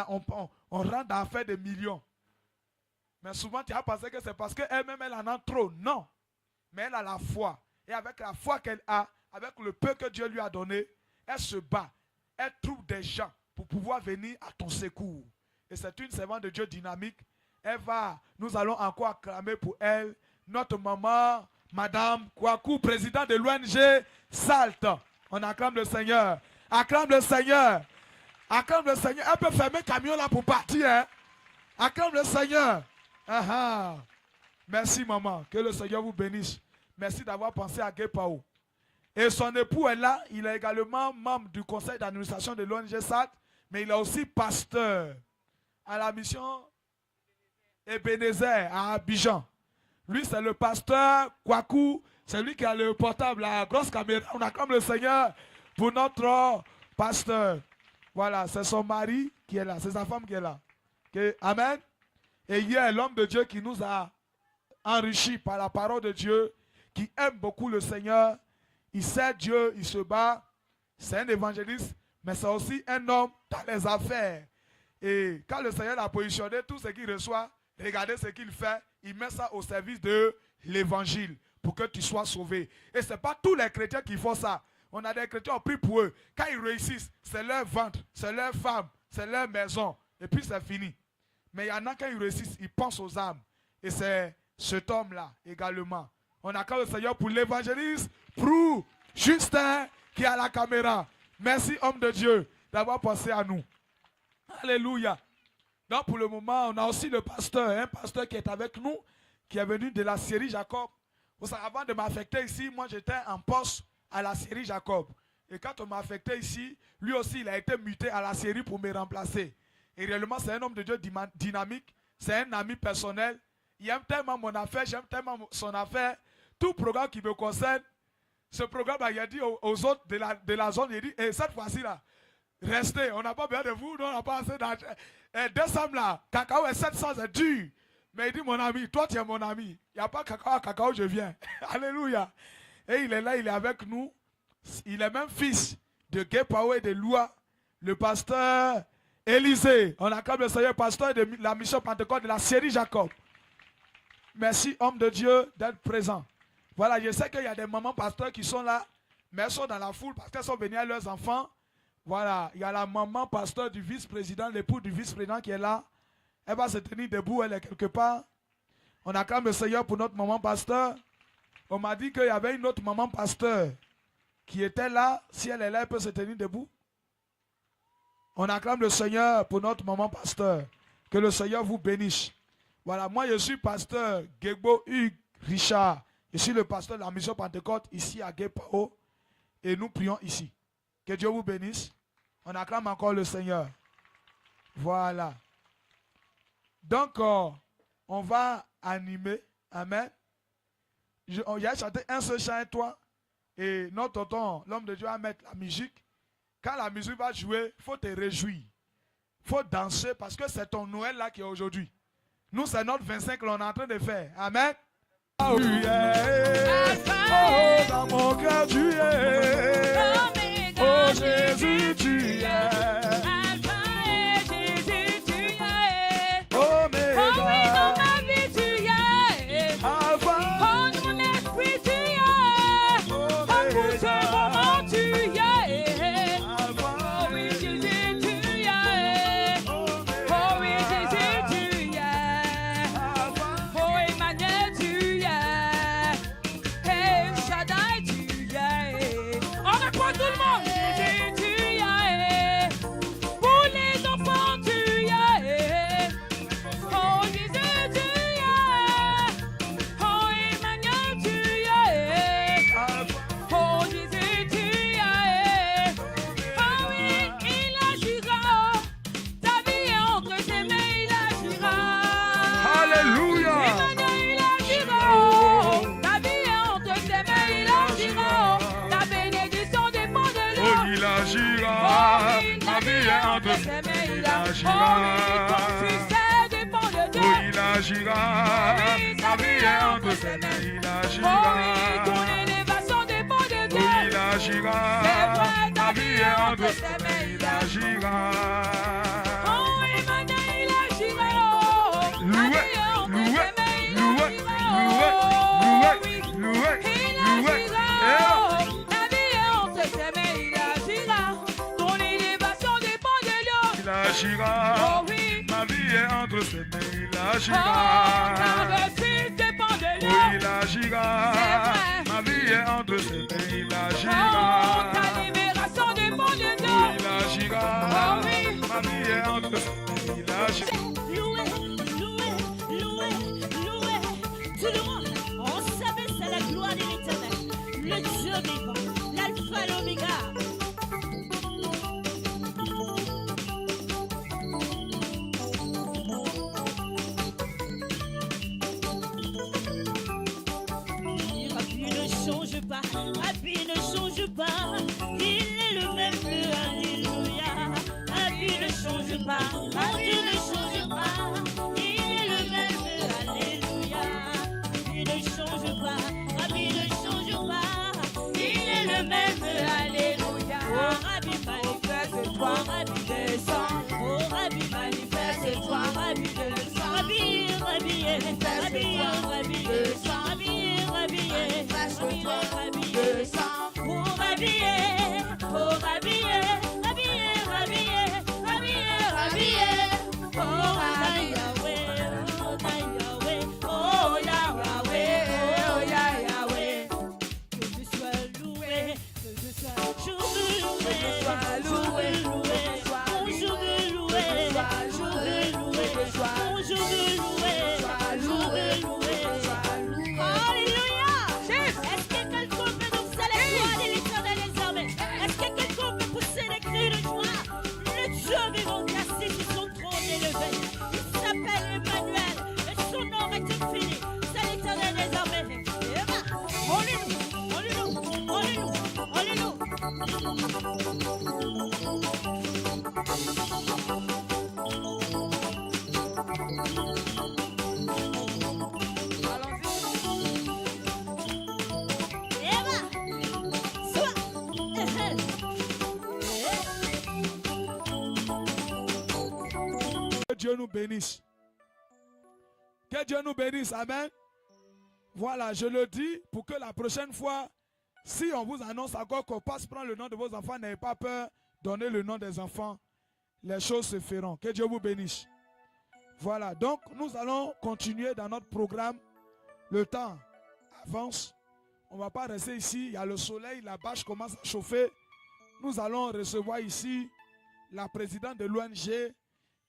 On rentre dans l'affaire des millions. Mais souvent, tu as pensé que c'est parce qu'elle-même, elle en a trop. Non. Mais elle a la foi. Et avec la foi qu'elle a, avec le peu que Dieu lui a donné, elle se bat. Elle trouve des gens pour pouvoir venir à ton secours. Et c'est une servante de Dieu dynamique. Nous allons encore acclamer pour elle notre maman, Madame Kwaku, présidente de l'ONG SALT. On acclame le Seigneur. Acclame le Seigneur. Acclame le Seigneur. Elle peut fermer le camion là pour partir. Hein? Acclame le Seigneur. Merci maman. Que le Seigneur vous bénisse. Merci d'avoir pensé à Gepao. Et son époux est là. Il est également membre du conseil d'administration de l'ONG SALT. Mais il est aussi pasteur à la mission Ebenezer à Abidjan. Lui, c'est le pasteur Kwaku. C'est lui qui a le portable, la grosse caméra. On acclame le Seigneur pour notre pasteur. Voilà, c'est son mari qui est là. C'est sa femme qui est là. Okay. Amen. Et hier, l'homme de Dieu qui nous a enrichis par la parole de Dieu, qui aime beaucoup le Seigneur, il sait Dieu, il se bat. C'est un évangéliste, mais c'est aussi un homme dans les affaires. Et quand le Seigneur l'a positionné, tout ce qu'il reçoit, regardez ce qu'il fait, il met ça au service de l'évangile pour que tu sois sauvé. Et ce n'est pas tous les chrétiens qui font ça. On a des chrétiens, on prie pour eux. Quand ils réussissent, c'est leur ventre, c'est leur femme, c'est leur maison. Et puis c'est fini. Mais il y en a quand ils réussissent, ils pensent aux âmes. Et c'est cet homme-là également. On acclame le Seigneur pour l'évangéliste, pour Justin qui est à la caméra. Merci homme de Dieu d'avoir pensé à nous. Alléluia. Donc pour le moment, on a aussi le pasteur, un pasteur qui est avec nous, qui est venu de la Syrie Jacob. Avant de m'affecter ici, moi j'étais en poste à la Syrie Jacob. Et quand on m'a affecté ici, lui aussi il a été muté à la Syrie pour me remplacer. Et réellement c'est un homme de Dieu dynamique, c'est un ami personnel. Il aime tellement mon affaire, j'aime tellement son affaire. Tout programme qui me concerne, ce programme, il a dit aux autres de la zone, il a dit, et cette fois-ci là, restez, on n'a pas besoin de vous, on n'a pas assez d'argent. Décembre là, cacao est 700, c'est dur. Mais il dit, mon ami, toi tu es mon ami. Il n'y a pas cacao, cacao, je viens. Alléluia. Et il est là, il est avec nous. Il est même fils de Gepao et de Loua, le pasteur Élisée. On acclame le Seigneur, pasteur de la mission Pentecôte de la Syrie Jacob. Merci, homme de Dieu, d'être présent. Voilà, je sais qu'il y a des mamans pasteurs qui sont là, mais elles sont dans la foule parce qu'elles sont venues à leurs enfants. Voilà, il y a la maman pasteur du vice-président, l'époux du vice-président qui est là. Elle va se tenir debout, elle est quelque part. On acclame le Seigneur pour notre maman pasteur. On m'a dit qu'il y avait une autre maman pasteur qui était là. Si elle est là, elle peut se tenir debout. On acclame le Seigneur pour notre maman pasteur. Que le Seigneur vous bénisse. Voilà, moi je suis pasteur Gegbo Hugues Richard. Je suis le pasteur de la mission Pentecôte ici à Gepao. Et nous prions ici. Que Dieu vous bénisse. On acclame encore le Seigneur. Voilà. Donc, on va animer. Amen. Il y a chanté un seul chant et toi. Et notre tonton, l'homme de Dieu, va mettre la musique. Quand la musique va jouer, il faut te réjouir. Il faut danser parce que c'est ton Noël là qui est aujourd'hui. Nous, c'est notre 25 que l'on est en train de faire. Amen. Oh, yeah. Oh, dans mon cœur, tu es. Oh, Jésus, tu es. Il agira, la vie est entre ses mains, il agira. Ton élévation dépend de toi. Il agira, la vie est entre ses mains, il agira. agira. Oh oui. Ma vie est entre ses mains, il Oh, agira. car le Fils dépend de Oui, lui. il agira. C'est vrai. Ma vie est entre ses mains, il Oh, agira. ta libération dépend de Oui, Dieu. il agira. Oh oui. Ma vie est entre ses mains, il agira. Loué, loué, loué, loué. Tout le monde, on savait c'est la gloire de l'Éternel. Le Dieu vivant, l'alpha et l'oméga. Rabbi ne change pas, Rabbi ne change pas. Il est le même, alléluia. Rabbi ne change pas, Rabbi ne change pas. Il est le même, alléluia. Rabbi ne change pas, Rabbi ne change pas. Il est le même, alléluia. Oh Rabbi manifeste-toi, Rabbi descend. Oh Rabbi manifeste-toi, Rabbi descend. Rabbi, Rabbi, Rabbi, Rabbi descend. Rabbi, Rabbi, Rabbi, Rabbi descend. Oh Rabbi, oh Rabbi, Rabbi, Rabbi, Rabbi, Rabbi. Oh Yahweh, oh Yahweh, oh Yahweh, oh Yahweh. Que je sois loué, que je sois loué, je veux loué, je veux loué, je veux loué, je veux loué, je veux loué. Alléluia. Est-ce que quelqu'un peut nous célébrer l'Éternel des armées? Est-ce que quelqu'un peut pousser des cris de joie? Le Dieu vivant qui est assis sur son trône élevé. Il s'appelle Emmanuel et son nom est infini. C'est l'Éternel des armées. Et va, Alléluia, Alléluia, Alléluia, Alléluia. Eva, soit. Que Dieu nous bénisse. Que Dieu nous bénisse. Amen. Voilà, je le dis pour que la prochaine fois, si on vous annonce encore qu'on passe prendre le nom de vos enfants, n'ayez pas peur, donnez le nom des enfants. Les choses se feront. Que Dieu vous bénisse. Voilà, donc nous allons continuer dans notre programme. Le temps avance. On ne va pas rester ici. Il y a le soleil, la bâche commence à chauffer. Nous allons recevoir ici la présidente de l'ONG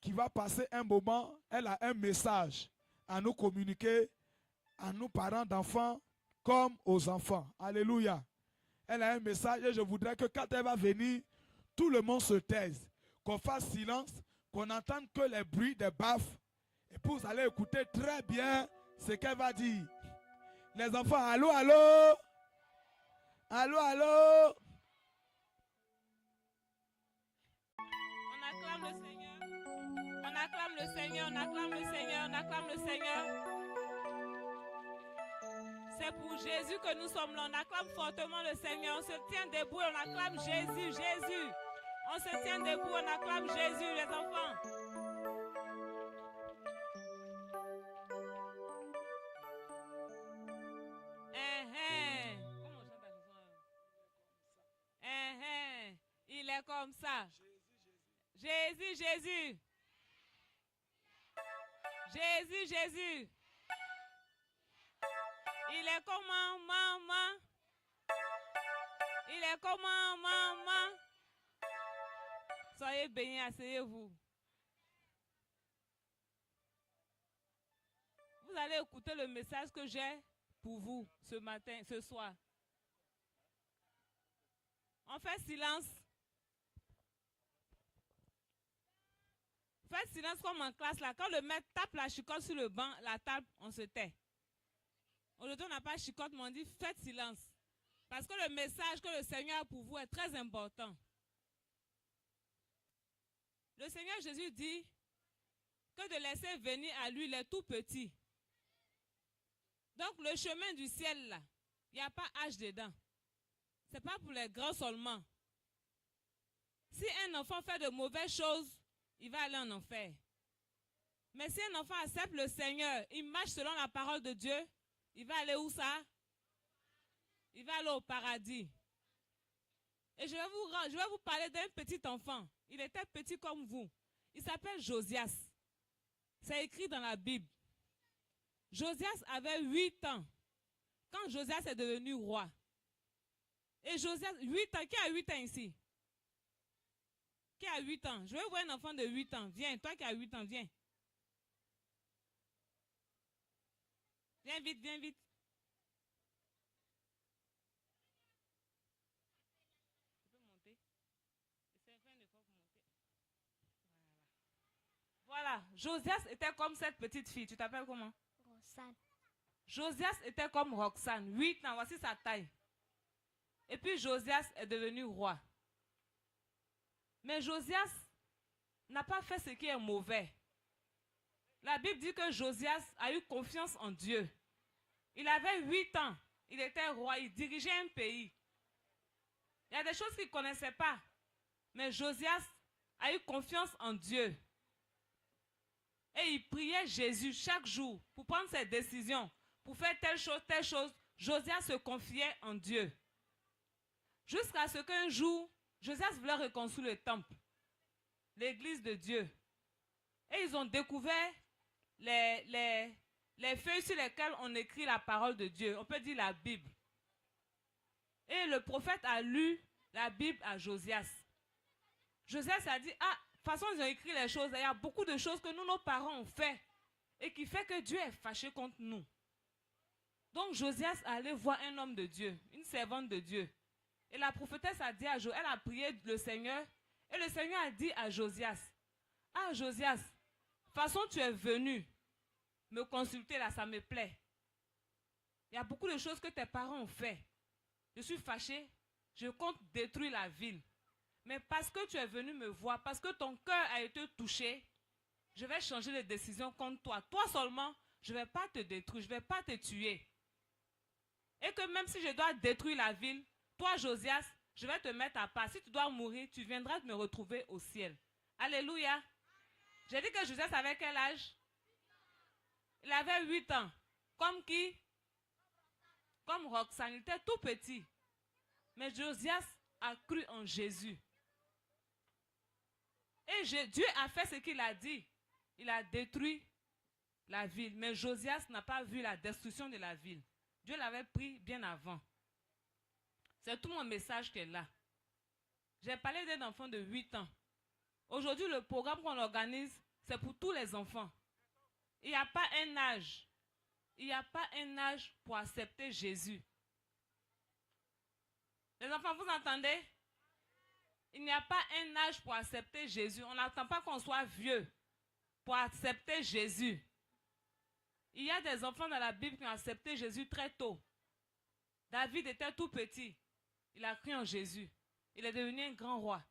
qui va passer un moment. Elle a un message à nous communiquer, à nous parents d'enfants comme aux enfants. Alléluia. Elle a un message et je voudrais que quand elle va venir, tout le monde se taise, qu'on fasse silence, qu'on n'entende que les bruits des baffes. Et puis vous allez écouter très bien ce qu'elle va dire. Les enfants, allô, allô? Allô, allô? On acclame le Seigneur. On acclame le Seigneur, on acclame le Seigneur, on acclame le Seigneur. C'est pour Jésus que nous sommes là. On acclame fortement le Seigneur. On se tient debout et on acclame Jésus, Jésus. On se tient debout, on acclame Jésus, les enfants. Comment on chante la chanson? Il est comme ça. Jésus, Jésus. Jésus, Jésus. Il est comment, maman? Il est comment, maman? Soyez bénis, asseyez-vous. Vous allez écouter le message que j'ai pour vous ce matin, ce soir. On fait silence. Faites silence comme en classe là. Quand le maître tape la chicotte sur le banc, la table, on se tait. Aujourd'hui, on n'a pas chicotte, mais on dit faites silence. Parce que le message que le Seigneur a pour vous est très important. Le Seigneur Jésus dit que de laisser venir à lui les tout petits. Donc le chemin du ciel là, il n'y a pas âge dedans. Ce n'est pas pour les grands seulement. Si un enfant fait de mauvaises choses, il va aller en enfer. Mais si un enfant accepte le Seigneur, il marche selon la parole de Dieu, il va aller où ça? Il va aller au paradis. Et je vais vous parler d'un petit enfant. Il était petit comme vous. Il s'appelle Josias. C'est écrit dans la Bible. Josias avait 8 ans quand Josias est devenu roi. Et Josias, 8 ans, qui a 8 ans ici? Qui a 8 ans? Je veux voir un enfant de 8 ans. Viens, toi qui as 8 ans, viens. Viens vite, viens vite. Tu peux monter? Fais un effort pour monter. Voilà. Josias était comme cette petite fille. Tu t'appelles comment? Roxane. Josias était comme Roxane. 8 ans, voici sa taille. Et puis Josias est devenu roi. Mais Josias n'a pas fait ce qui est mauvais. La Bible dit que Josias a eu confiance en Dieu. Il avait 8 ans. Il était roi. Il dirigeait un pays. Il y a des choses qu'il ne connaissait pas. Mais Josias a eu confiance en Dieu. Et il priait Jésus chaque jour pour prendre ses décisions, pour faire telle chose, telle chose. Josias se confiait en Dieu. Jusqu'à ce qu'un jour, Josias voulait reconstruire le temple, l'église de Dieu. Et ils ont découvert les feuilles sur lesquelles on écrit la parole de Dieu. On peut dire la Bible. Et le prophète a lu la Bible à Josias. Josias a dit, ah, de toute façon, ils ont écrit les choses. Il y a beaucoup de choses que nous, nos parents, ont fait. Et qui fait que Dieu est fâché contre nous. Donc Josias est allé voir un homme de Dieu, une servante de Dieu. Et la prophétesse a dit à Josias, elle a prié le Seigneur. Et le Seigneur a dit à Josias, ah Josias, de toute façon tu es venu me consulter là, ça me plaît. Il y a beaucoup de choses que tes parents ont fait. Je suis fâché, je compte détruire la ville. Mais parce que tu es venu me voir, parce que ton cœur a été touché, je vais changer de décision contre toi. Toi seulement, je ne vais pas te détruire, je ne vais pas te tuer. Et que même si je dois détruire la ville, toi Josias, je vais te mettre à part. Si tu dois mourir, tu viendras me retrouver au ciel. Alléluia. J'ai dit que Josias avait quel âge? Il avait 8 ans. Comme qui? Comme Roxane. Il était tout petit. Mais Josias a cru en Jésus. Et Dieu a fait ce qu'il a dit. Il a détruit la ville. Mais Josias n'a pas vu la destruction de la ville. Dieu l'avait pris bien avant. C'est tout mon message qui est là. J'ai parlé d'un enfant de 8 ans. Aujourd'hui, le programme qu'on organise, c'est pour tous les enfants. Il n'y a pas un âge. Il n'y a pas un âge pour accepter Jésus. Les enfants, vous entendez? Il n'y a pas un âge pour accepter Jésus. On n'attend pas qu'on soit vieux pour accepter Jésus. Il y a des enfants dans la Bible qui ont accepté Jésus très tôt. David était tout petit. Il a cru en Jésus. Il est devenu un grand roi.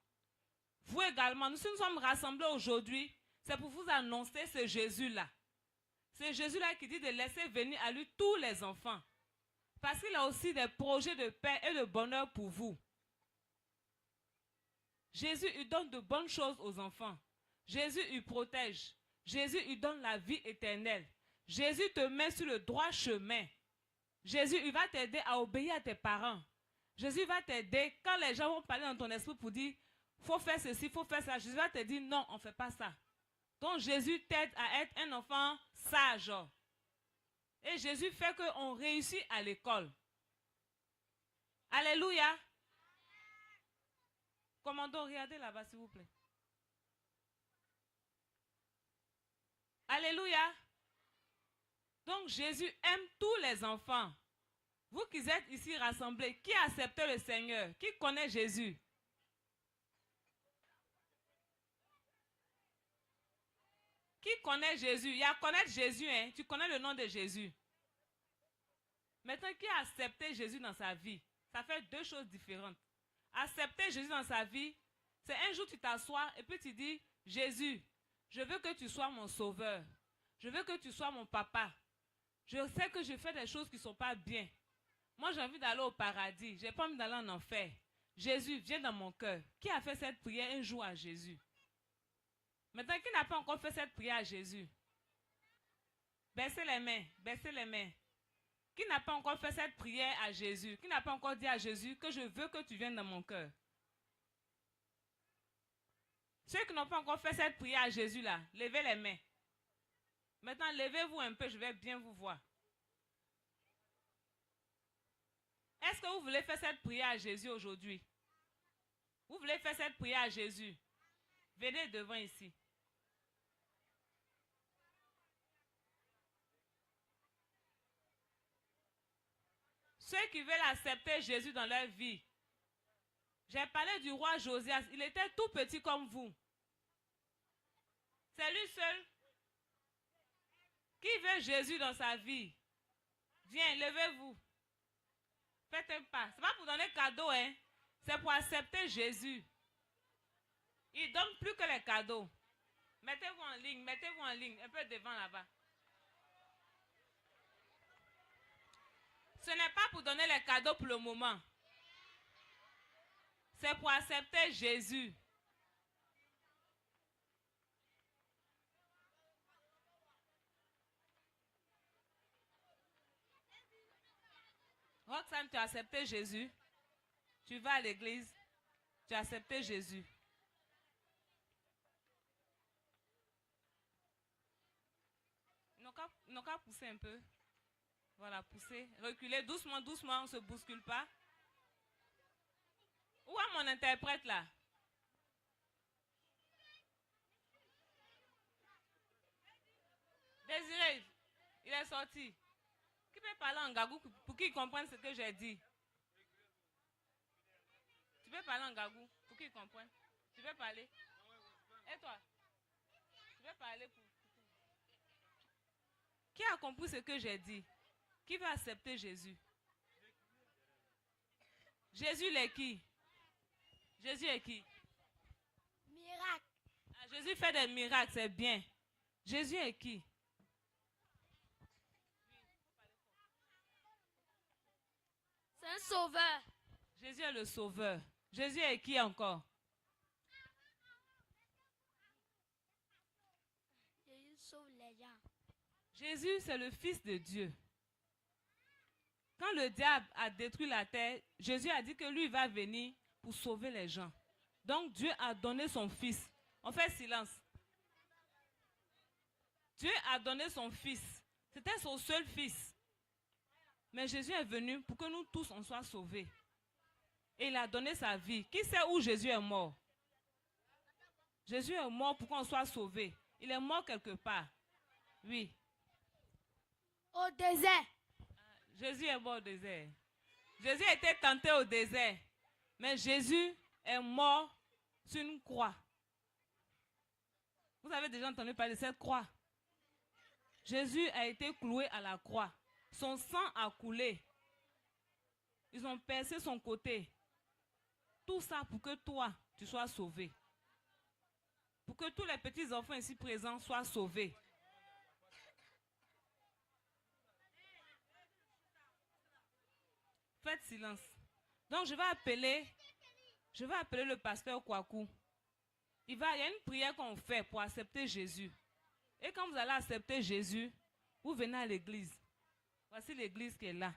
Vous également, nous sommes rassemblés aujourd'hui, c'est pour vous annoncer ce Jésus-là. Ce Jésus-là qui dit de laisser venir à lui tous les enfants. Parce qu'il a aussi des projets de paix et de bonheur pour vous. Jésus, il donne de bonnes choses aux enfants. Jésus, il protège. Jésus, il donne la vie éternelle. Jésus te met sur le droit chemin. Jésus, il va t'aider à obéir à tes parents. Jésus va t'aider quand les gens vont parler dans ton esprit pour dire, faut faire ceci, faut faire ça. Jésus va te dire, non, on ne fait pas ça. Donc Jésus t'aide à être un enfant sage. Et Jésus fait qu'on réussit à l'école. Alléluia. Commandant, regardez là-bas, s'il vous plaît. Alléluia. Donc Jésus aime tous les enfants. Vous qui êtes ici rassemblés, qui a accepté le Seigneur? Qui connaît Jésus? Qui connaît Jésus? Il y a connaître Jésus, hein? Tu connais le nom de Jésus. Maintenant, qui a accepté Jésus dans sa vie? Ça fait deux choses différentes. Accepter Jésus dans sa vie, c'est un jour tu t'assois et puis tu dis, Jésus, je veux que tu sois mon sauveur. Je veux que tu sois mon papa. Je sais que je fais des choses qui ne sont pas bien. Moi, j'ai envie d'aller au paradis. Je n'ai pas envie d'aller en enfer. Jésus, viens dans mon cœur. Qui a fait cette prière un jour à Jésus? Maintenant, qui n'a pas encore fait cette prière à Jésus? Baissez les mains, baissez les mains. Qui n'a pas encore fait cette prière à Jésus? Qui n'a pas encore dit à Jésus que je veux que tu viennes dans mon cœur? Ceux qui n'ont pas encore fait cette prière à Jésus là, levez les mains. Maintenant, levez-vous un peu, je vais bien vous voir. Est-ce que vous voulez faire cette prière à Jésus aujourd'hui? Vous voulez faire cette prière à Jésus? Venez devant ici. Ceux qui veulent accepter Jésus dans leur vie. J'ai parlé du roi Josias. Il était tout petit comme vous. C'est lui seul qui veut Jésus dans sa vie. Viens, levez-vous. Faites un pas. Ce n'est pas pour donner cadeau, hein. C'est pour accepter Jésus. Il ne donne plus que les cadeaux. Mettez-vous en ligne, un peu devant là-bas. Ce n'est pas pour donner les cadeaux pour le moment. C'est pour accepter Jésus. Roxane, tu as accepté Jésus. Tu vas à l'église. Tu as accepté Jésus. Ils n'ont qu'à pousser un peu. Voilà, pousser. Reculer doucement, doucement, on ne se bouscule pas. Où est mon interprète là? Désiré, il est sorti. Qui peut parler en gagou pour qu'ils comprennent ce que j'ai dit? Tu peux parler en gagou pour qu'ils comprennent? Tu peux parler? Et toi? Tu peux parler pour... Qui a compris ce que j'ai dit? Qui veut accepter Jésus? Jésus il est qui? Jésus est qui? Miracle. Ah, Jésus fait des miracles, c'est bien. Jésus est qui? C'est un sauveur. Jésus est le sauveur. Jésus est qui encore? Jésus sauve les gens. Jésus, c'est le Fils de Dieu. Quand le diable a détruit la terre, Jésus a dit que lui va venir pour sauver les gens. Donc Dieu a donné son Fils. On fait silence. Dieu a donné son Fils. C'était son seul Fils. Mais Jésus est venu pour que nous tous on soit sauvés. Et il a donné sa vie. Qui sait où Jésus est mort? Jésus est mort pour qu'on soit sauvés. Il est mort quelque part. Oui. Au désert. Jésus est mort au désert. Jésus a été tenté au désert. Mais Jésus est mort sur une croix. Vous avez déjà entendu parler de cette croix? Jésus a été cloué à la croix. Son sang a coulé. Ils ont percé son côté. Tout ça pour que toi, tu sois sauvé. Pour que tous les petits enfants ici présents soient sauvés. Faites silence. Donc je vais appeler le pasteur Kwaku. Il y a une prière qu'on fait pour accepter Jésus. Et quand vous allez accepter Jésus, vous venez à l'église. Voici l'église qui est là.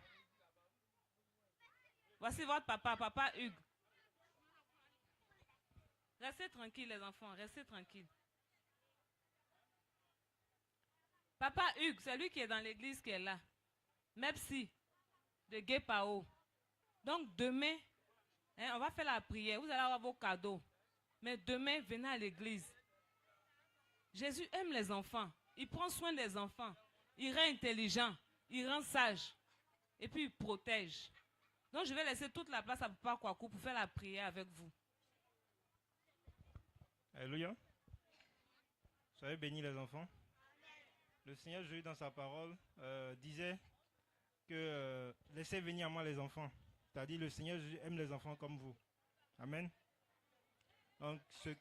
Voici votre papa, papa Hugues. Restez tranquilles les enfants, restez tranquilles. Papa Hugues, c'est lui qui est dans l'église qui est là. Mepsi, de Guépao. Donc demain, on va faire la prière. Vous allez avoir vos cadeaux. Mais demain, venez à l'église. Jésus aime les enfants. Il prend soin des enfants. Il rend intelligent. Il rend sage. Et puis il protège. Donc je vais laisser toute la place à Papa Kwaku pour faire la prière avec vous. Alléluia. Soyez bénis les enfants. Le Seigneur Jésus dans sa parole disait que laissez venir à moi les enfants. C'est-à-dire le Seigneur Jésus aime les enfants comme vous. Amen. Donc le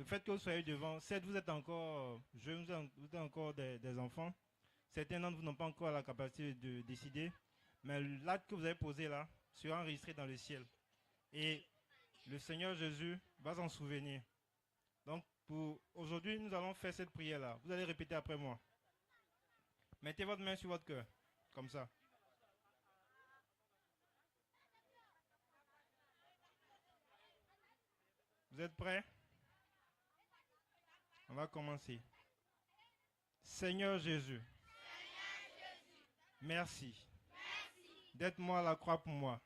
fait que vous soyez devant, certes vous êtes encore jeunes, vous êtes encore des enfants. Certains d'entre vous n'ont pas encore la capacité de décider. Mais l'acte que vous avez posé là sera enregistré dans le ciel. Et le Seigneur Jésus va s'en souvenir. Donc, pour aujourd'hui, nous allons faire cette prière-là. Vous allez répéter après moi. Mettez votre main sur votre cœur. Comme ça. Vous Vous êtes prêts? On va commencer. Seigneur Jésus, merci d'être mort à la croix pour moi.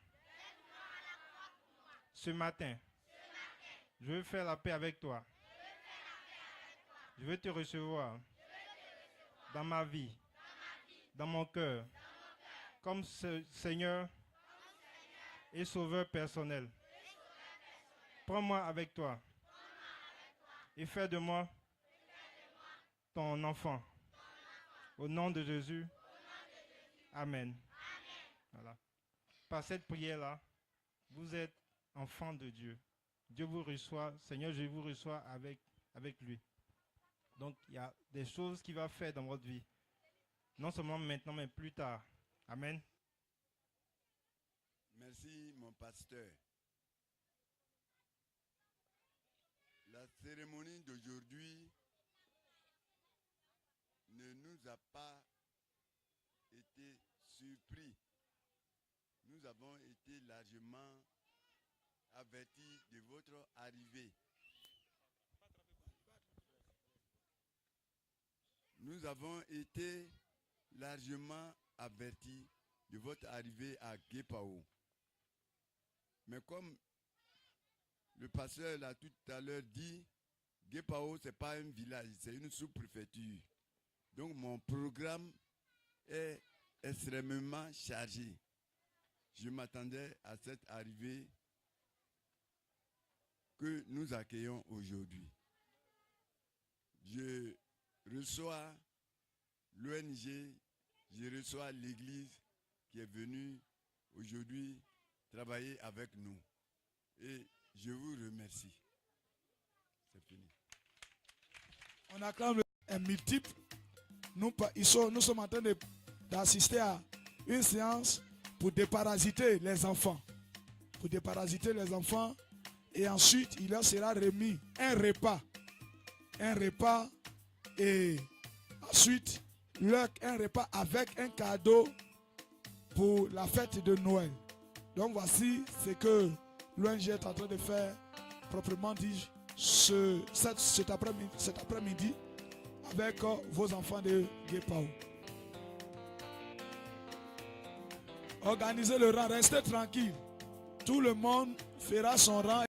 Ce matin, je veux faire la paix avec toi. Je veux te recevoir dans ma vie, dans mon cœur, comme Seigneur et Sauveur personnel. Prends-moi avec toi et fais de moi ton enfant. Au nom de Jésus. Amen. Voilà. Par cette prière-là, vous êtes enfant de Dieu. Dieu vous reçoit, Seigneur, je vous reçois avec lui. Donc, il y a des choses qu'il va faire dans votre vie. Non seulement maintenant, mais plus tard. Amen. Merci, mon pasteur. La cérémonie d'aujourd'hui ne nous a pas été surpris. Nous avons été largement avertis de votre arrivée. Nous avons été largement avertis de votre arrivée à Guépao. Mais comme le pasteur l'a tout à l'heure dit, Guépao, ce n'est pas un village, c'est une sous-préfecture. Donc mon programme est extrêmement chargé. Je m'attendais à cette arrivée que nous accueillons aujourd'hui. Je reçois l'ONG, je reçois l'église qui est venue aujourd'hui travailler avec nous. Et je vous remercie. C'est fini. On acclame un multiple. Nous sommes en train d'assister à une séance pour déparasiter les enfants. Pour déparasiter les enfants. Et ensuite, il leur sera remis un repas. Un repas. Et ensuite, un repas avec un cadeau pour la fête de Noël. Donc voici ce que l'ONG est en train de faire, proprement dit, cet après-midi avec vos enfants de Guépao. Organisez le rang, restez tranquille. Tout le monde fera son rang.